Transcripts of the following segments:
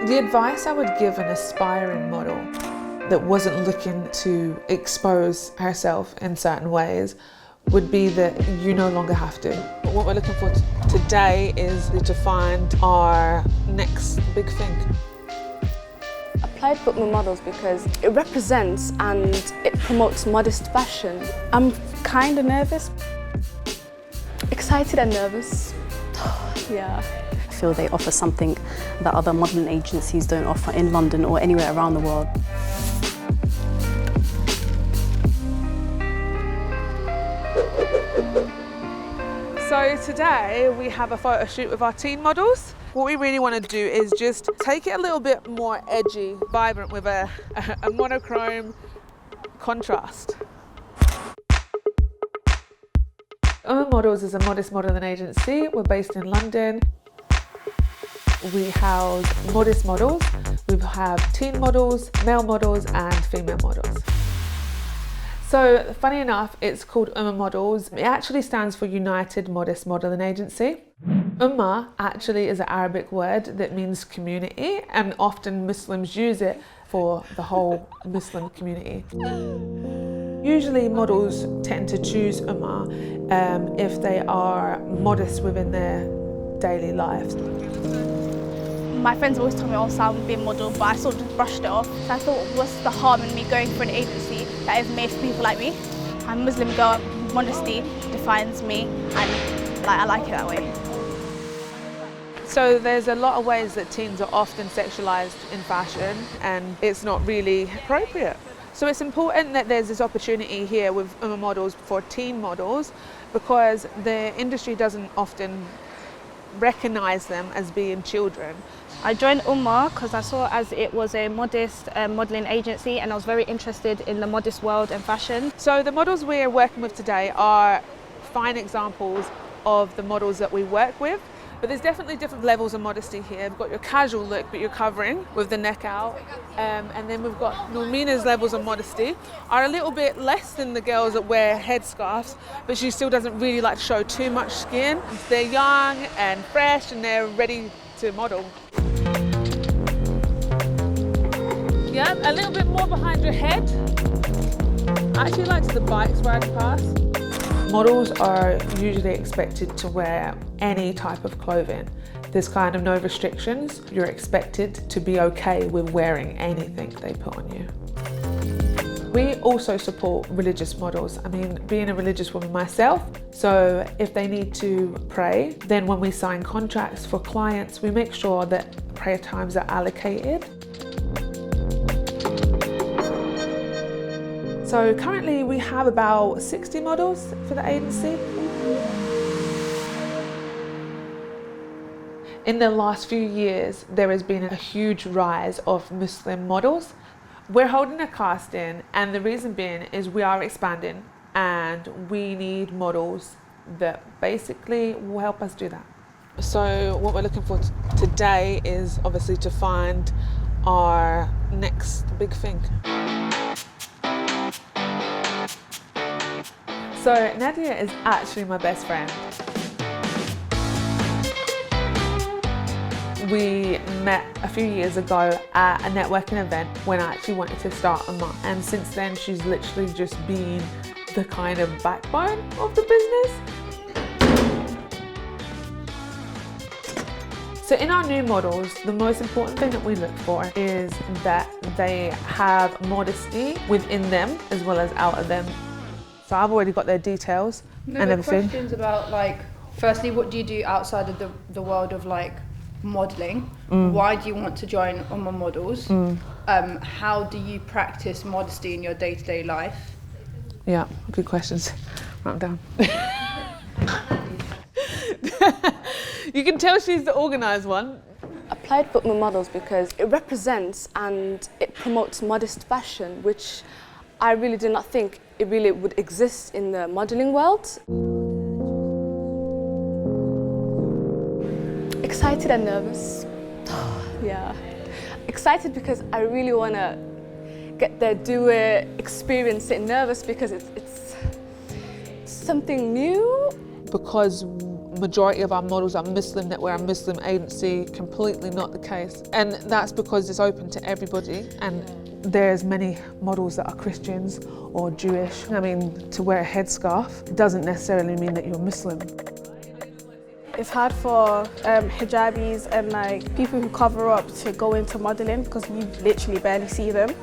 The advice I would give an aspiring model that wasn't looking to expose herself in certain ways would be that you no longer have to. What we're looking for today is to find our next big thing. I applied book my models because it represents and it promotes modest fashion. I'm kind of nervous, excited and nervous. Yeah. I feel they offer something that other modelling agencies don't offer in London or anywhere around the world. So today we have a photo shoot with our teen models. What we really want to do is just take it a little bit more edgy, vibrant with a monochrome contrast. Models is a modest modelling agency. We're based in London. We house modest models. We have teen models, male models and female models. So funny enough, it's called Models. It actually stands for United Modest Modelling Agency. Actually is an Arabic word that means community, and often Muslims use it for the whole Muslim community. Usually models tend to choose if they are modest within their daily lives. My friends always told me, oh, Sam would be a model, but I sort of just brushed it off. So I thought, what's the harm in me going for an agency that is made for people like me? I'm a Muslim girl, modesty defines me, and I like it that way. So there's a lot of ways that teens are often sexualised in fashion, and it's not really appropriate. So it's important that there's this opportunity here with models for teen models, because the industry doesn't often recognise them as being children. I joined because I saw as it was a modest modelling agency, and I was very interested in the modest world and fashion. So the models we're working with today are fine examples of the models that we work with, but there's definitely different levels of modesty here. We've got your casual look, but you're covering with the neck out, and then we've got Normina's levels of modesty are a little bit less than the girls that wear headscarves, but she still doesn't really like to show too much skin. They're young and fresh, and they're ready to model. Yeah, a little bit more behind your head. I actually like the bikes riding past. Models are usually expected to wear any type of clothing. There's kind of no restrictions. You're expected to be okay with wearing anything they put on you. We also support religious models. I mean, being a religious woman myself, so if they need to pray, then when we sign contracts for clients, we make sure that prayer times are allocated. So currently we have about 60 models for the agency. In the last few years, there has been a huge rise of Muslim models. We're holding a casting, and the reason being is we are expanding and we need models that basically will help us do that. So what we're looking for today is obviously to find our next big thing. So Nadia is actually my best friend. We met a few years ago at a networking event when I actually wanted to start and since then she's literally just been the kind of backbone of the business. So in our new models, the most important thing that we look for is that they have modesty within them as well as out of them. So I've already got their details and everything. Questions about, like, firstly, what do you do outside of the world of like modelling? Why do you want to join Models? How do you practice modesty in your day-to-day life? Yeah, good questions. Write them down. You can tell she's the organised one. I applied book my models because it represents and it promotes modest fashion, which I really did not think it really would exist in the modelling world. Excited and nervous. Yeah. Excited because I really want to get there, do it, experience it. Nervous because it's something new. Because majority of our models are Muslim, that we're a Muslim agency. Completely not the case. And that's because it's open to everybody, and there's many models that are Christians or Jewish. I mean, to wear a headscarf doesn't necessarily mean that you're Muslim. It's hard for hijabis and like people who cover up to go into modelling because you literally barely see them.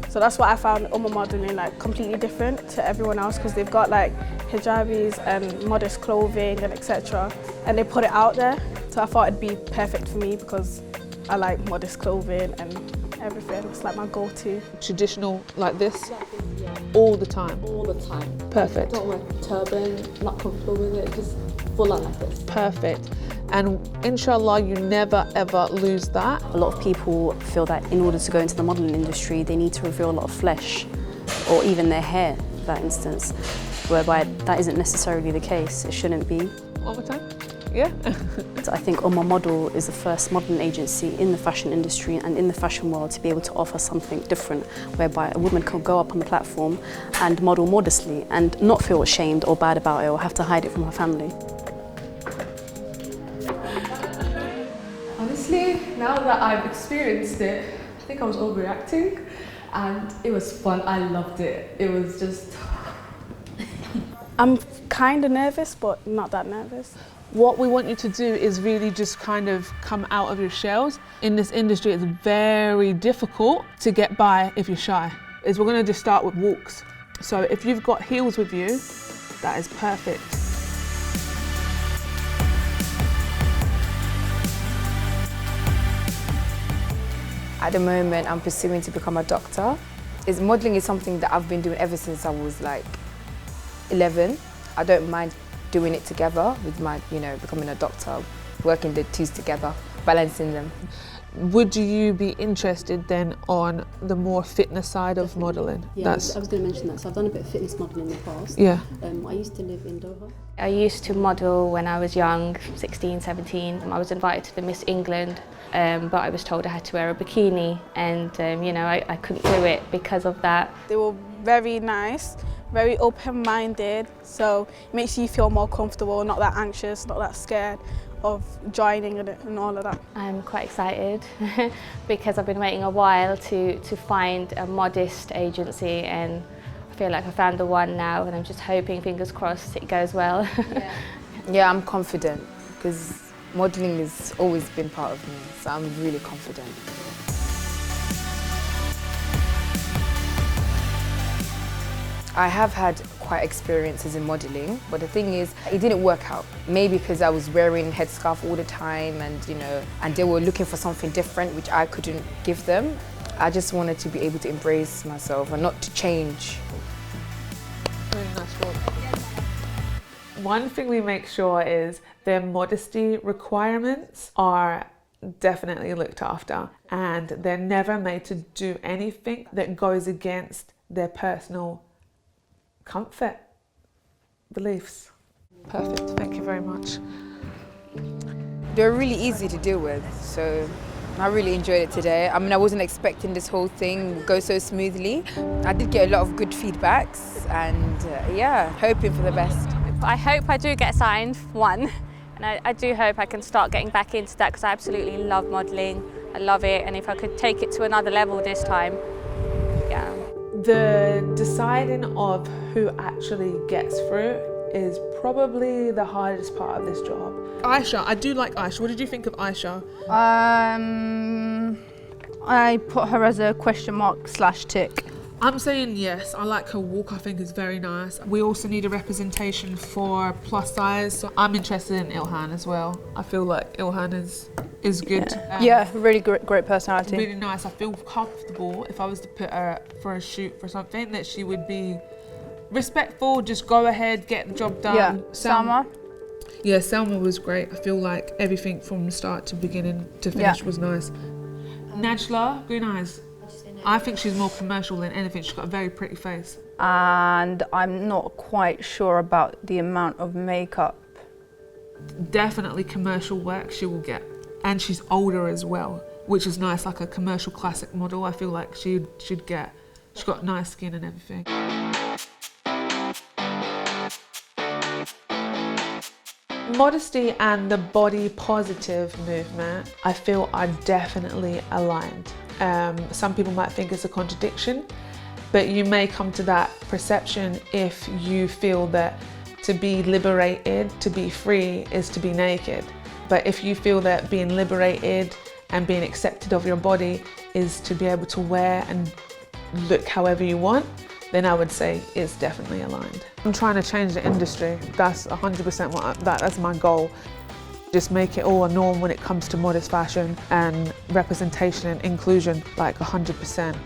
So that's why I found modelling like completely different to everyone else, because they've got like hijabis and modest clothing and etc. and they put it out there. So I thought it'd be perfect for me because I like modest clothing and everything. It's like my go-to. Traditional like this, all the time. All the time. Perfect. Don't wear turban, not comfortable with it, just full on like this. Perfect. And inshallah, you never ever lose that. A lot of people feel that in order to go into the modelling industry, they need to reveal a lot of flesh, or even their hair, for that instance, whereby that isn't necessarily the case. It shouldn't be. One more time. Yeah. I think Oma Model is the first modelling agency in the fashion industry and in the fashion world to be able to offer something different, whereby a woman can go up on the platform and model modestly and not feel ashamed or bad about it or have to hide it from her family. Honestly, now that I've experienced it, I think I was overreacting and it was fun. I loved it. It was just... I'm kind of nervous, but not that nervous. What we want you to do is really just kind of come out of your shells. In this industry, it's very difficult to get by if you're shy. We're going to just start with walks. So if you've got heels with you, that is perfect. At the moment, I'm pursuing to become a doctor. Modelling is something that I've been doing ever since I was like 11. I don't mind doing it together with my, becoming a doctor, working the two together, balancing them. Would you be interested then on the more fitness side of modelling? Yeah, I was going to mention that. So I've done a bit of fitness modelling in the past. Yeah. I used to live in Doha. I used to model when I was young, 16, 17. I was invited to the Miss England, but I was told I had to wear a bikini, and I couldn't do it because of that. They were very nice, very open-minded, so it makes you feel more comfortable, not that anxious, not that scared of joining and all of that. I'm quite excited because I've been waiting a while to find a modest agency, and I feel like I found the one now, and I'm just hoping, fingers crossed, it goes well. Yeah, I'm confident because modelling has always been part of me, so I'm really confident. I have had quite experiences in modelling, but the thing is, it didn't work out. Maybe because I was wearing headscarf all the time and they were looking for something different which I couldn't give them. I just wanted to be able to embrace myself and not to change. Really nice work. One thing we make sure is their modesty requirements are definitely looked after, and they're never made to do anything that goes against their personal comfort beliefs. Perfect, thank you very much. They're really easy to deal with, so I really enjoyed it today. I mean, I wasn't expecting this whole thing would go so smoothly. I did get a lot of good feedbacks and yeah, hoping for the best. I hope I do get signed, one, and I do hope I can start getting back into that because I absolutely love modelling. I love it, and if I could take it to another level this time, yeah. The deciding of who actually gets through is probably the hardest part of this job. Aisha, I do like Aisha. What did you think of Aisha? I put her as a question mark / tick. I'm saying yes. I like her walk. I think is very nice. We also need a representation for plus size. So I'm interested in Ilhan as well. I feel like Ilhan is good. Yeah, really great personality. Really nice. I feel comfortable if I was to put her for a shoot for something that she would be respectful. Just go ahead, get the job done. Yeah, Salma. Yeah, Selma was great. I feel like everything from start to beginning to finish was nice. Najla, green eyes. I think she's more commercial than anything. She's got a very pretty face. And I'm not quite sure about the amount of makeup. Definitely commercial work she will get. And she's older as well, which is nice, like a commercial classic model. I feel like she'd get. She's got nice skin and everything. Modesty and the body positive movement, I feel, are definitely aligned. Some people might think it's a contradiction, but you may come to that perception if you feel that to be liberated, to be free, is to be naked. But if you feel that being liberated and being accepted of your body is to be able to wear and look however you want, then I would say it's definitely aligned. I'm trying to change the industry. That's 100% that's my goal. Just make it all a norm when it comes to modest fashion and representation and inclusion, like 100%.